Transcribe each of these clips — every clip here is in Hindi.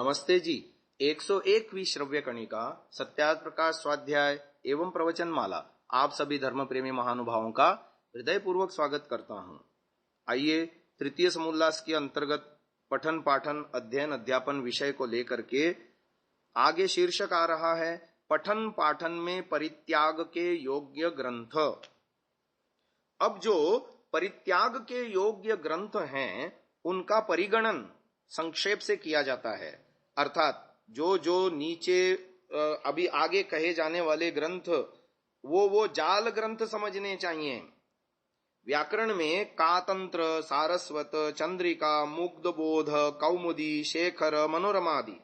नमस्ते जी। 101वीं श्रव्य कणिका सत्यार्थ प्रकाश स्वाध्याय एवं प्रवचन माला आप सभी धर्म प्रेमी महानुभावों का हृदय पूर्वक स्वागत करता हूँ। आइए तृतीय समोल्लास के अंतर्गत पठन पाठन अध्ययन अध्यापन विषय को लेकर के आगे शीर्षक आ रहा है पठन पाठन में परित्याग के योग्य ग्रंथ। अब जो परित्याग के योग्य ग्रंथ हैं उनका परिगणन संक्षेप से किया जाता है, अर्थात जो जो नीचे अभी आगे कहे जाने वाले ग्रंथ वो जाल ग्रंथ समझने चाहिए। व्याकरण में कातंत्र, सारस्वत, चंद्रिका, मुग्धबोध, कौमुदी, शेखर, मनोरमा आदि,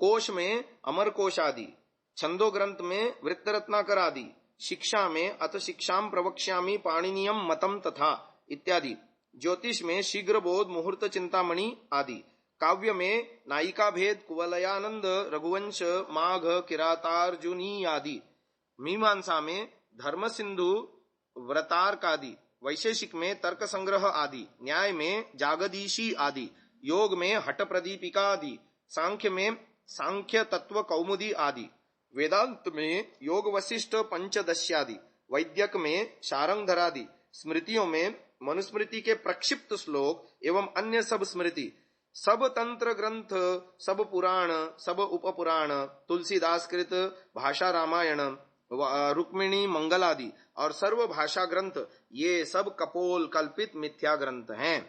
कोश में अमर कोश आदि, छंदो ग्रंथ में वृत्तरत्नाकर आदि, शिक्षा में अथ शिक्षाम प्रवक्ष्यामि पाणिनीयम मतम तथा इत्यादि, ज्योतिष में शीघ्र बोध, मुहूर्त, चिंतामणि आदि, काव्य में नायिका भेद, कुवलयानंद, रघुवंश, माघ, किरातार्जुनी आदि, मीमांसा में धर्म सिंधु, व्रतार्क आदि, वैशेषिक में तर्क संग्रह आदि, न्याय में जागदीशी आदि, योग में हट प्रदीपिका आदि, सांख्य में सांख्य तत्व कौमुदी आदि, वेदांत में योग वशिष्ठ पंचदश्यादि, वैद्यक में शारंगधरादि, स्मृतियों में मनुस्मृति के प्रक्षिप्त श्लोक एवं अन्य सब स्मृति, सब तंत्र ग्रंथ, सब पुराण, सब उपपुराण, तुलसीदास कृत भाषा रामायण, रुक्मिणी मंगलादि और सर्व भाषा ग्रंथ, ये सब कपोल कल्पित मिथ्या ग्रंथ हैं।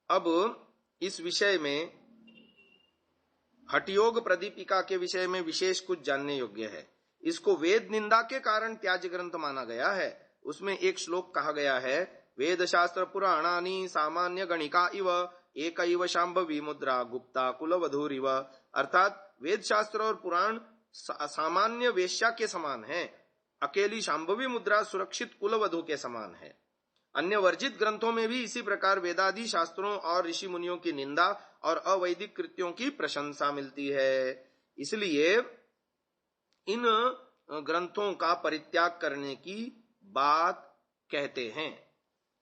अब इस विषय में हठयोग प्रदीपिका के विषय में विशेष कुछ जानने योग्य है। इसको वेद निंदा के कारण त्याज्य ग्रंथ माना गया है। उसमें एक श्लोक कहा गया है, वेद शास्त्र पुराणानि सामान्य गणिका इव एकैव शांभवी मुद्रा गुप्ता कुलवधूरिव, अर्थात वेद शास्त्र और पुराण सामान्य वेश्या के समान है, अकेली शांभवी मुद्रा सुरक्षित कुलवधू के समान है। अन्य वर्जित ग्रंथों में भी इसी प्रकार वेदादि शास्त्रों और ऋषि मुनियों की निंदा और अवैदिक कृत्यों की प्रशंसा मिलती है। इसलिए इन ग्रंथों का परित्याग करने की बात कहते हैं।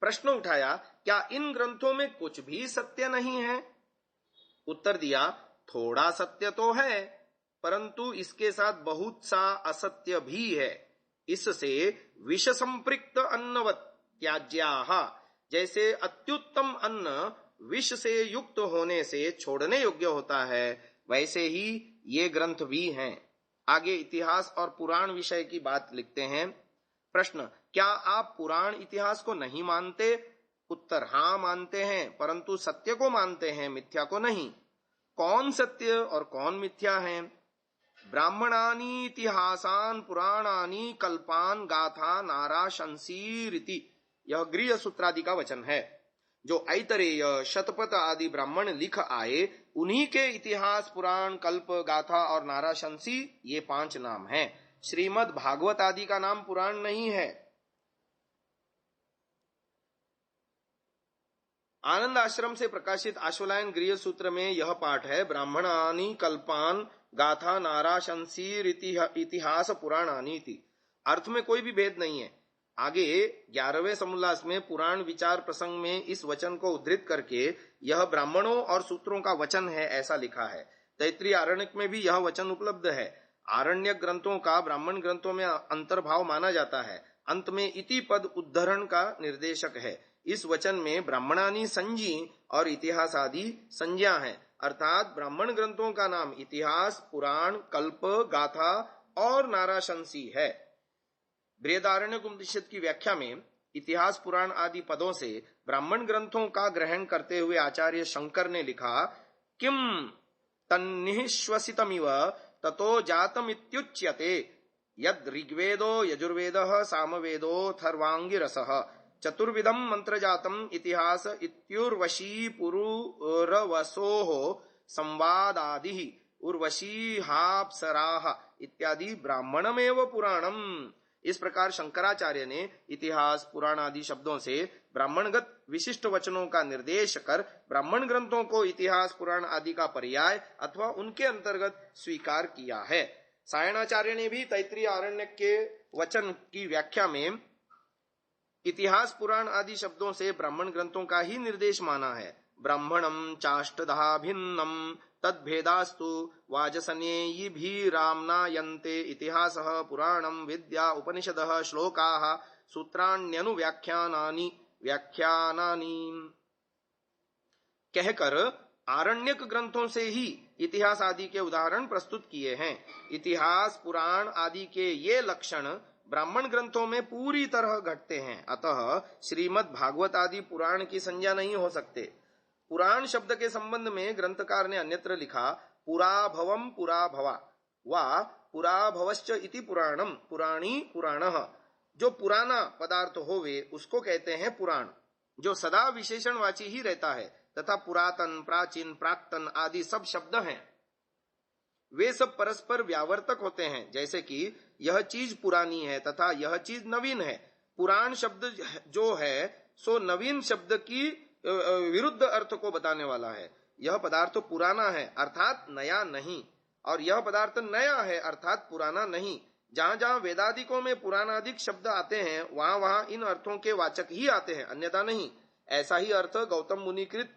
प्रश्न उठाया, क्या इन ग्रंथों में कुछ भी सत्य नहीं है? उत्तर दिया, थोड़ा सत्य तो है, परंतु इसके साथ बहुत सा असत्य भी है। इससे विष संपृक्त अन्नवत त्याज्याः, जैसे अत्युत्तम अन्न विष से युक्त होने से छोड़ने योग्य होता है, वैसे ही ये ग्रंथ भी हैं। आगे इतिहास और पुराण विषय की बात लिखते हैं। प्रश्न, क्या आप पुराण इतिहास को नहीं मानते? उत्तर, हाँ मानते हैं, परंतु सत्य को मानते हैं, मिथ्या को नहीं। कौन सत्य और कौन मिथ्या है? ब्राह्मणानि इतिहासान पुराणानि कल्पान गाथा नाराशंसीरिति, यह गृह सूत्रादि का वचन है। जो ऐतरेय, शतपथ आदि ब्राह्मण लिख आए, उन्हीं के इतिहास, पुराण, कल्प, गाथा और नाराशंसी, ये 5 नाम हैं। श्रीमद् भागवत आदि का नाम पुराण नहीं है। आनंद आश्रम से प्रकाशित आश्वलायन गृह सूत्र में यह पाठ है, ब्राह्मणानि कल्पान गाथा नाराशंसीर इतिहास पुराणानि थी। अर्थ में कोई भी भेद नहीं है। आगे 11वें समोल्लास में पुराण विचार प्रसंग में इस वचन को उद्धृत करके यह ब्राह्मणों और सूत्रों का वचन है ऐसा लिखा है। तैत्रीय आरण्यक में भी यह वचन उपलब्ध है। आरण्यक ग्रंथों का ब्राह्मण ग्रंथों में अंतर्भाव माना जाता है। अंत में इति पद उद्धरण का निर्देशक है। इस वचन में ब्राह्मणानि संजी और इतिहास आदि संज्ञा है, अर्थात ब्राह्मण ग्रंथों का नाम इतिहास, पुराण, कल्प, गाथा और नाराशंसी है। बृहदारण्यक उपनिषद की व्याख्या में इतिहास, पुराण आदि पदों से ब्राह्मण ग्रंथों का ग्रहण करते हुए आचार्य शंकर ने लिखा, किम तन्निश्वसितमिव ततो जातमित्युच्यते यद ऋग्वेदो यजुर्वेदः सामवेदोऽथर्वाङ्गिरसः चतुर्विधम मंत्र जातम इतिहास इत्युर्वशी पुरुरवसोः संवादादिः उर्वशीहाप्सराः इत्यादि ब्राह्मणमेव पुराणम। इस प्रकार शंकराचार्य ने इतिहास, पुराण आदि शब्दों से ब्राह्मणगत विशिष्ट वचनों का निर्देश कर ब्राह्मण ग्रंथों को इतिहास, पुराण आदि का पर्याय अथवा उनके अंतर्गत स्वीकार किया है। सायणाचार्य ने भी तैत्रीय आरण्यक के वचन की व्याख्या में इतिहास, पुराण आदि शब्दों से ब्राह्मण ग्रंथों का ही निर्देश माना है। ब्राह्मणं चाष्टधा भिन्नं तद्भेदास्तु वाजसनेयिभिराम्नायन्ते इतिहासः पुराणं विद्या उपनिषदः श्लोकाः सूत्राण्यनुव्याख्यानानि कहकर आरण्यक ग्रंथों से ही इतिहास आदि के उदाहरण प्रस्तुत किए हैं। इतिहास पुराण आदि के ये लक्षण ब्राह्मण ग्रंथों में पूरी तरह घटते हैं, अतः श्रीमद् भागवत आदि पुराण की संज्ञा नहीं हो सकते। पुराण शब्द के संबंध में ग्रंथकार ने अन्यत्र लिखा पुराभवम पुराभवा वा पुराभवश्च इति पुराणम पुराणी पुराणः। जो पुराना पदार्थ होवे उसको कहते हैं पुराण, जो सदा विशेषणवाची ही रहता है, तथा पुरातन, प्राचीन, प्राक्तन आदि सब शब्द हैं। वे सब परस्पर व्यावर्तक होते हैं, जैसे कि यह चीज पुरानी है तथा यह चीज नवीन है। पुराण शब्द जो है सो नवीन शब्द की विरुद्ध अर्थ को बताने वाला है। यह पदार्थ पुराना है अर्थात नया नहीं, और यह पदार्थ नया है अर्थात पुराना नहीं। जहां जहां वेदादिकों में पुराणादिक शब्द आते हैं वहां वहां इन अर्थों के वाचक ही आते हैं, अन्यथा नहीं। ऐसा ही अर्थ गौतम मुनिकृत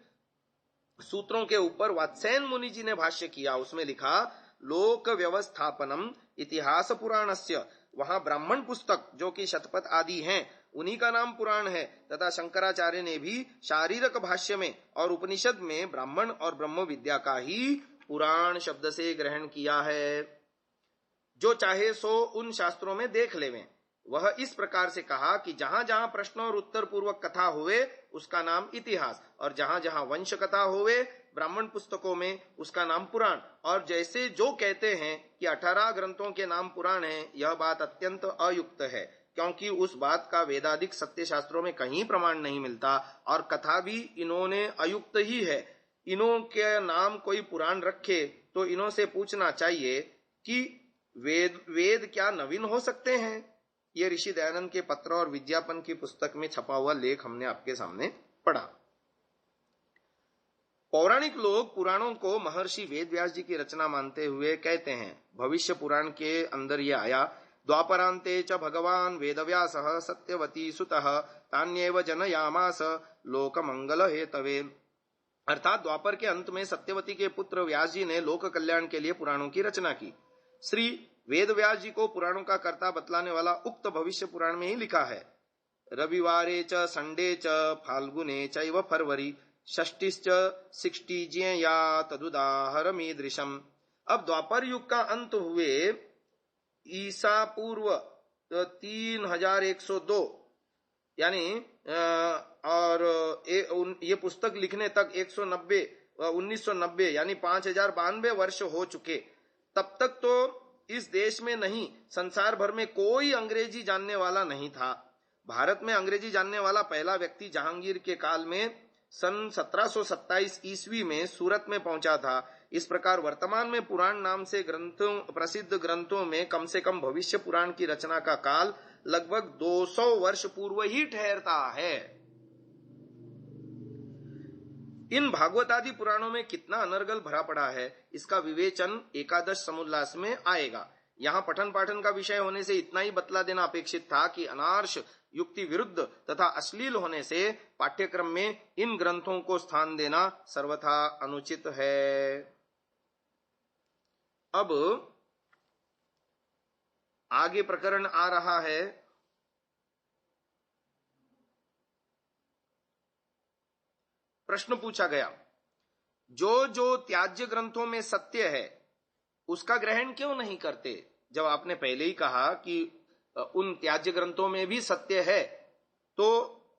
सूत्रों के ऊपर वात्स्ययन मुनि जी ने भाष्य किया। उसमें लिखा लोक व्यवस्थापनम इतिहास पुराणस्य। वहां ब्राह्मण पुस्तक जो कि शतपथ आदि हैं उन्हीं का नाम पुराण है, तथा शंकराचार्य ने भी शारीरक भाष्य में और उपनिषद में ब्राह्मण और ब्रह्म विद्या का ही पुराण शब्द से ग्रहण किया है। जो चाहे सो उन शास्त्रों में देख लेवें। वह इस प्रकार से कहा कि जहां जहां प्रश्न और उत्तर पूर्वक कथा होवे उसका नाम इतिहास, और जहां जहां वंश कथा होवे ब्राह्मण पुस्तकों में उसका नाम पुराण। और जैसे जो कहते हैं कि 18 ग्रंथों के नाम पुराण हैं, यह बात अत्यंत अयुक्त है, क्योंकि उस बात का वेदादिक सत्य शास्त्रों में कहीं प्रमाण नहीं मिलता, और कथा भी इन्होंने अयुक्त ही है। इन्हों के नाम कोई पुराण रखे तो इन्हों से पूछना चाहिए कि वेद क्या नवीन हो सकते हैं। ये ऋषि दयानंद के पत्र और विज्ञापन की पुस्तक में छपा हुआ लेख हमने आपके सामने पढ़ा। पौराणिक लोग पुराणों को महर्षि वेदव्यास जी की रचना मानते हुए कहते हैं। भविष्य पुराण के अंदर ये आया द्वापरांते च भगवान वेदव्यासः सत्यवती सुतः तान्येव जनयामास लोक मंगल हेतवे। अर्थात द्वापर के अंत में सत्यवती के पुत्र व्यास जी ने लोक कल्याण के लिए पुराणों की रचना की। श्री वेद व्यास जी को पुराणों का कर्ता बतलाने वाला उक्त भविष्य पुराण में ही लिखा है रविवारे च संडे च फाल्गुने चैव फरवरी षष्टिश्च सिक्ष्टी ज्ञेया तदुदाहरमीदृशम। अब द्वापर युग का अंत हुए ईसा पूर्व 3102 यानी और ये पुस्तक लिखने तक 1990 यानी 5092 वर्ष हो चुके। तब तक तो इस देश में नहीं संसार भर में कोई अंग्रेजी जानने वाला नहीं था। भारत में अंग्रेजी जानने वाला पहला व्यक्ति जहांगीर के काल में सन 1727 ईस्वी में सूरत में पहुंचा था। इस प्रकार वर्तमान में पुराण नाम से प्रसिद्ध ग्रंथों में कम से कम भविष्य पुराण की रचना का काल लगभग 200 वर्ष पूर्व ही ठहरता है। इन भागवत आदि पुराणों में कितना अनर्गल भरा पड़ा है इसका विवेचन एकादश समुल्लास में आएगा। यहाँ पठन पाठन का विषय होने से इतना ही बतला देना अपेक्षित था कि अनार्ष युक्ति विरुद्ध तथा अश्लील होने से पाठ्यक्रम में इन ग्रंथों को स्थान देना सर्वथा अनुचित है। अब आगे प्रकरण आ रहा है प्रश्न पूछा गया जो त्याज्य ग्रंथों में सत्य है उसका ग्रहण क्यों नहीं करते। जब आपने पहले ही कहा कि उन त्याज्य ग्रंथों में भी सत्य है तो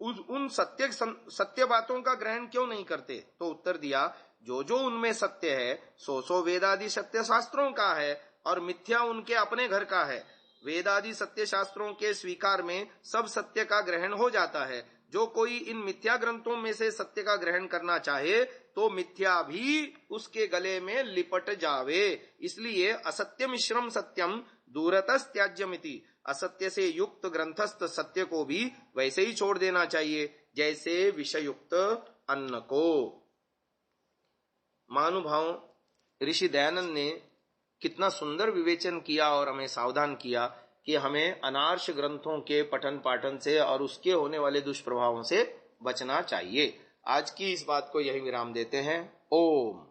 उन सत्य बातों का ग्रहण क्यों नहीं करते। तो उत्तर दिया जो उनमें सत्य है सो वेदादि सत्य शास्त्रों का है और मिथ्या उनके अपने घर का है। वेदादि सत्य शास्त्रों के स्वीकार में सब सत्य का ग्रहण हो जाता है। जो कोई इन मिथ्या ग्रंथों में से सत्य का ग्रहण करना चाहे तो मिथ्या भी उसके गले में लिपट जावे। इसलिए असत्य मिश्रम सत्यम दूरतस त्याज्यमिति। असत्य से युक्त ग्रंथस्थ सत्य को भी वैसे ही छोड़ देना चाहिए जैसे विषयुक्त अन्न को। महानुभाव ऋषि दयानंद ने कितना सुंदर विवेचन किया और हमें सावधान किया कि हमें अनार्ष ग्रंथों के पठन पाठन से और उसके होने वाले दुष्प्रभावों से बचना चाहिए। आज की इस बात को यही विराम देते हैं। ओम।